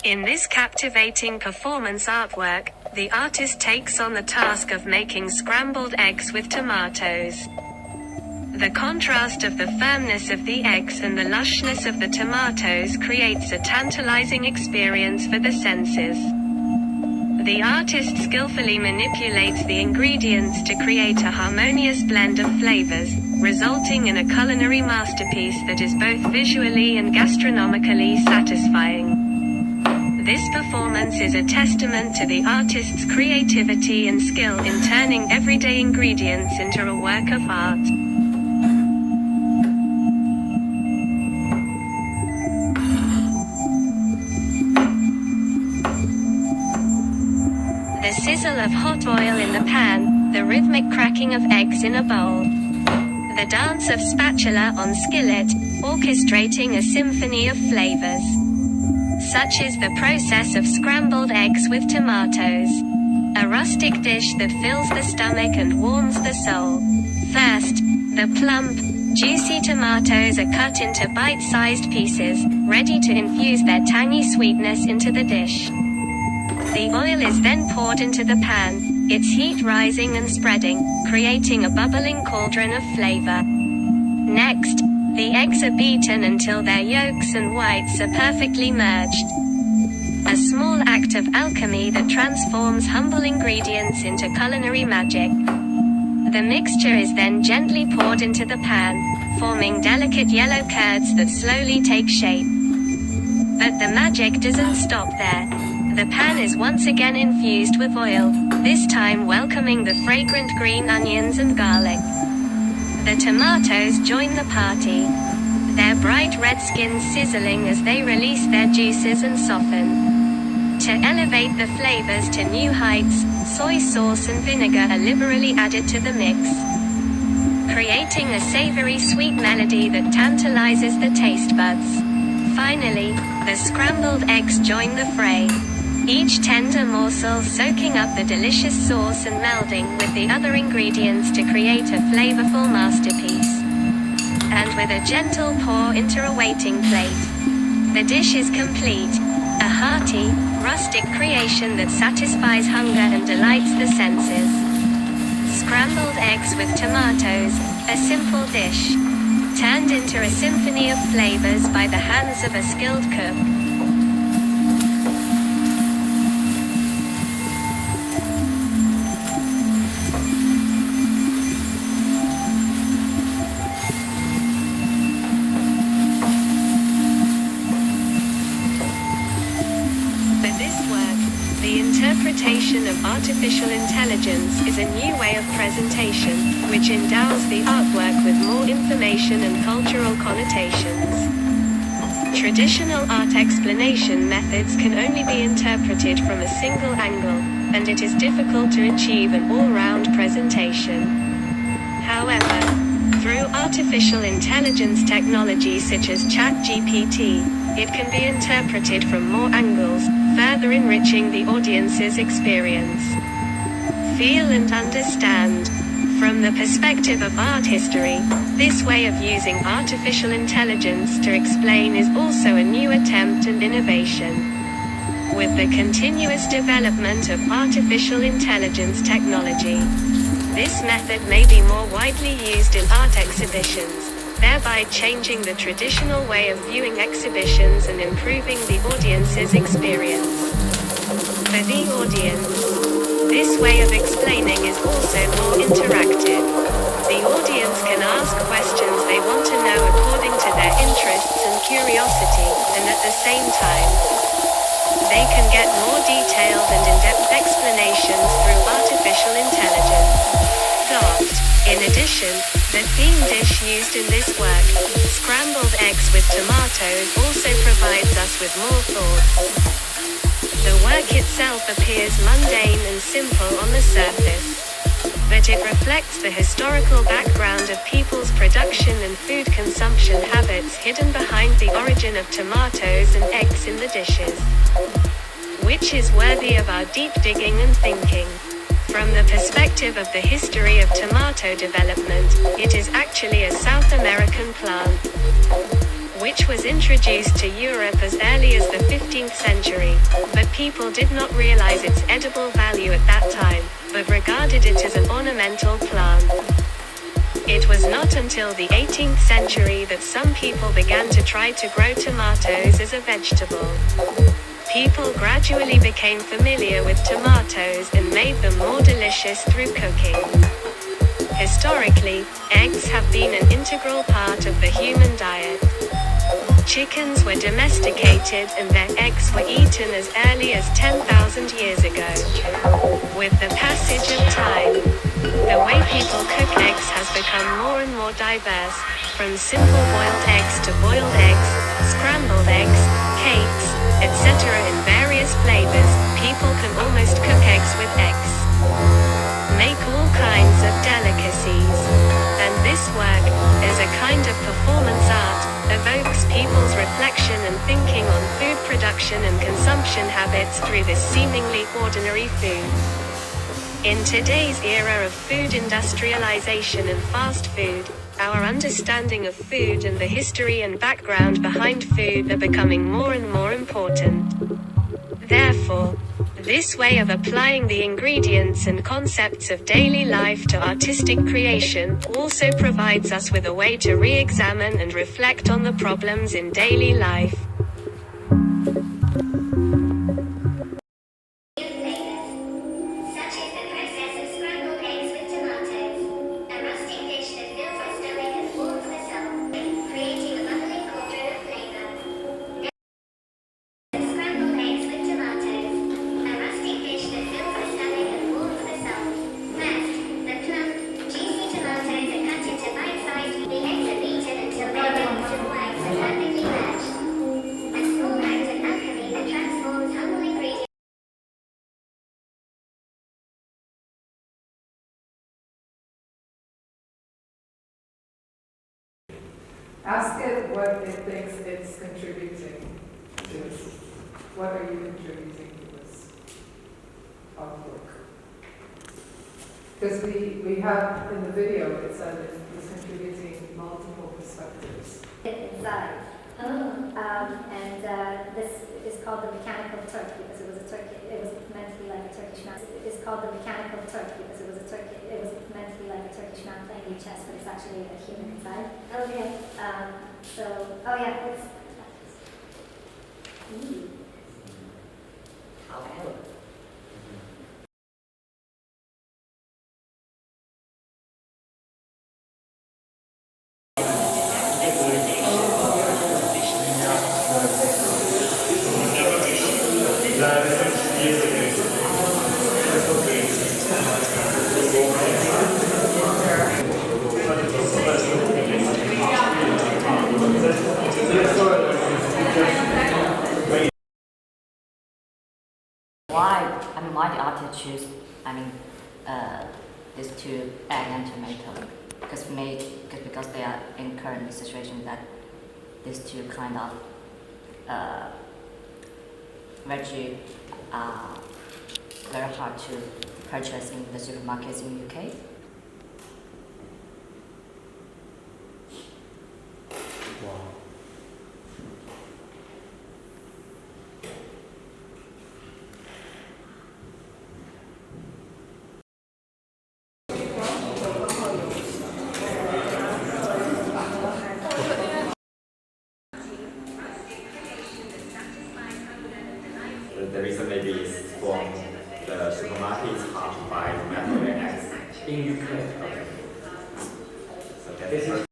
In this captivating performance artwork, the artist takes on the task of making scrambled eggs with tomatoes. The contrast of the firmness of the eggs and the lushness of the tomatoes creates a tantalizing experience for the senses. The artist skillfully manipulates the ingredients to create a harmonious blend of flavors, resulting in a culinary masterpiece that is both visually and gastronomically satisfying. This performance is a testament to the artist's creativity and skill in turning everyday ingredients into a work of art. The sizzle of hot oil in the pan, the rhythmic cracking of eggs in a bowl. The dance of spatula on skillet, orchestrating a symphony of flavors. Such is the process of scrambled eggs with tomatoes. A rustic dish that fills the stomach and warms the soul. First, the plump, juicy tomatoes are cut into bite-sized pieces, ready to infuse their tangy sweetness into the dish. The oil is then poured into the pan, its heat rising and spreading, creating a bubbling cauldron of flavor. Next, the eggs are beaten until their yolks and whites are perfectly merged. A small act of alchemy that transforms humble ingredients into culinary magic. The mixture is then gently poured into the pan, forming delicate yellow curds that slowly take shape. But the magic doesn't stop there. The pan is once again infused with oil, this time welcoming the fragrant green onions and garlic. The tomatoes join the party, their bright red skins sizzling as they release their juices and soften. To elevate the flavors to new heights, soy sauce and vinegar are liberally added to the mix, creating a savory sweet melody that tantalizes the taste buds. Finally, the scrambled eggs join the fray, each tender morsel soaking up the delicious sauce and melding with the other ingredients to create a flavorful masterpiece. And with a gentle pour into a waiting plate, the dish is complete, a hearty, rustic creation that satisfies hunger and delights the senses. Scrambled eggs with tomatoes, a simple dish, turned into a symphony of flavors by the hands of a skilled cook. Interpretation of artificial intelligence is a new way of presentation, which endows the artwork with more information and cultural connotations. Traditional art explanation methods can only be interpreted from a single angle, and it is difficult to achieve an all-round presentation. However, through artificial intelligence technology such as Chat GPT, it can be interpreted from more angles, further enriching the audience's experience. Feel and understand. From the perspective of art history, this way of using artificial intelligence to explain is also a new attempt and innovation. With the continuous development of artificial intelligence technology, this method may be more widely used in art exhibitions, thereby changing the traditional way of viewing exhibitions and improving the audience's experience. For the audience, this way of explaining is also more interactive. The audience can ask questions they want to know according to their interests and curiosity, and at the same time, they can get more detailed and in-depth explanations through artificial intelligence. In addition, the theme dish used in this work, scrambled eggs with tomatoes, also provides us with more thoughts. The work itself appears mundane and simple on the surface, but it reflects the historical background of people's production and food consumption habits hidden behind the origin of tomatoes and eggs in the dishes, which is worthy of our deep digging and thinking. From the perspective of the history of tomato development, it is actually a South American plant. which was introduced to Europe as early as the 15th century, but people did not realize its edible value at that time, but regarded it as an ornamental plant. It was not until the 18th century that some people began to try to grow tomatoes as a vegetable. People gradually became familiar with tomatoes and made them more delicious through cooking. Historically, eggs have been an integral part of the human diet. Chickens were domesticated and their eggs were eaten as early as 10,000 years ago. With the passage of time, the way people cook eggs has become more and more diverse, from simple boiled eggs to boiled eggs, scrambled eggs, cakes, etc. in various flavors. People can almost cook eggs with eggs. Make all kinds of delicacies. And this work, as a kind of performance art, evokes people's reflection and thinking on food production and consumption habits through this seemingly ordinary food. In today's era of food industrialization and fast food, our understanding of food and the history and background behind food are becoming more and more important. Therefore, this way of applying the ingredients and concepts of daily life to artistic creation also provides us with a way to re-examine and reflect on the problems in daily life. Ask it what it thinks it's contributing to. What are you contributing to this artwork? Because we have in the video, it said it's contributing multiple perspectives. Inside. And this is called the mechanical Turk because it was a Turk. It was meant to be like a Turkish man. It's called the mechanical Turk because it was a Turk. It was meant to be like a Turkish man playing chess, but it's actually a human inside. Okay. Oh yeah, it's. Why the artist choose, these two, egg and tomato? Because they are in current situation that these two kind of veggie are very hard to purchase in the supermarkets in UK. Wow. The reason maybe is from the supermarket is hard to buy tomato and eggs in UK. Okay. So that's